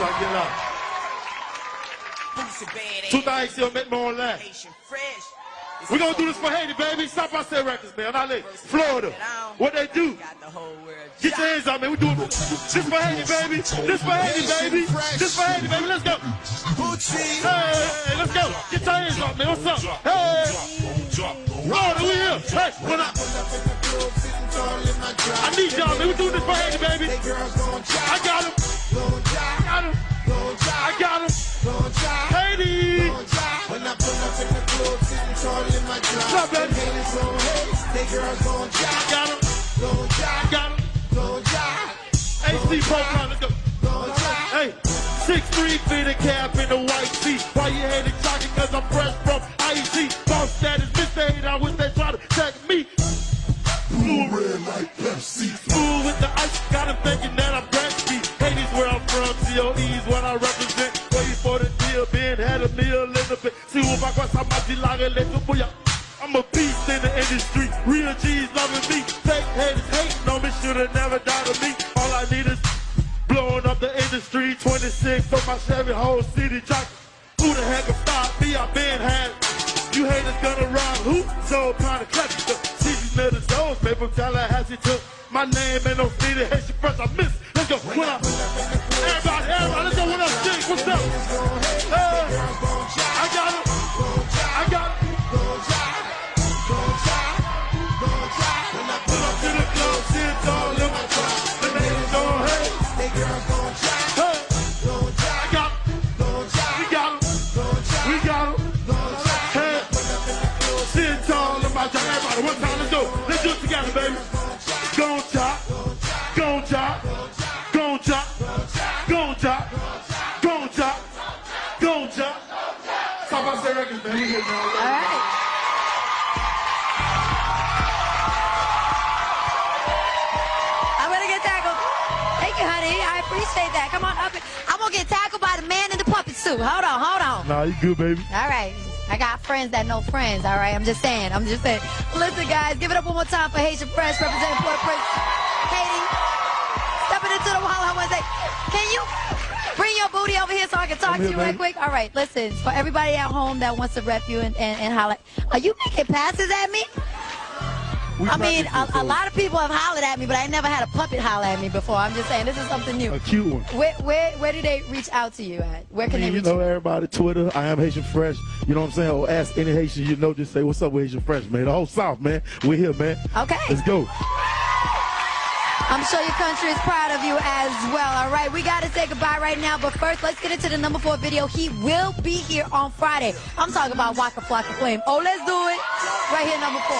Tranquille. Tout Haïti, on met mon là. We're going to do this for Haiti, baby. Stop I Say Records, man. Allez, Florida. What they do? Get your hands up, man. We do this for Haiti, baby. This for Haiti, baby. This for Haiti, baby. Let's go. Hey, let's go. Get your hands up, man. What's up? Hey. Florida, we here. Hey, what up? I need y'all, man. We do this for Haiti, baby. I got him. I got him. Haiti. When I pull up in the club, sitting tall in my drop. What's up, baby? They girls gon' jive. Got him. Got him. AC Pokemon, let's go. Hey, 6'3" fitted cap in the white tee. Why you hating talking? Cause I'm fresh from Haiti. Boss status, Mr. Hate, I wish they try to tag me. Blue red like Pepsi. Fool with the ice, got him thinking that I'm Gretzky. Haiti's where I'm from, COE's what I represent. Waiting for the deal, been had a meal in the bit. See what I got, I'm a beast in the industry. Real G's loving me. Fake haters hating on me, should've never died of me. All I need is blowing up the industry. 26 for my Chevy, whole city jock. Who the heck will stop me? I been had. You haters gonna run who? So kinda clutch. These little souls, man, from Tallahassee to my name ain't no city. Haitian Fresh, I miss. Let's go. What up? Everybody, let's go. What up, Jake? What's up? I got him. I got him. When I pull up to the club, shit's all in my trap. The niggas don't hate. They girls gon' jive. I got him. We got him. We got him. Hey, shit's all in my trap. Everybody, one time, let's go. Let's do it together, baby. Gon' chop. Gon' chop. Gon' chop. Gon' chop. Gon' chop. Gon' chop. Stop I Say Records, man. We here, man. All right. Appreciate that. Come on up. I'm gonna get tackled by the man in the puppet suit. Hold on. Nah, you good, baby. All right. I got friends that know friends. All right. I'm just saying. Listen, guys, give it up one more time for Haitian Fresh representing Port-au-Prince, Haiti. Stepping into the wall. I want to say, can you bring your booty over here so I can talk to you right quick? All right. Listen, for everybody at home that wants to rep you and holler, are you making passes at me? I mean, a lot of people have hollered at me, but I never had a puppet holler at me before. I'm just saying, this is something new. A cute one. Where do they reach out to you at? Where can they reach you? Everybody, Twitter, I am Haitian Fresh. You know what I'm saying? Or ask any Haitian you know, just say, what's up with Haitian Fresh, man? The whole South, man. We're here, man. Okay. Let's go. I'm sure your country is proud of you as well. All right, we got to say goodbye right now. But first, let's get into the number 4 video. He will be here on Friday. I'm talking about Waka Flocka Flame. Oh, let's do it. Right here, number 4.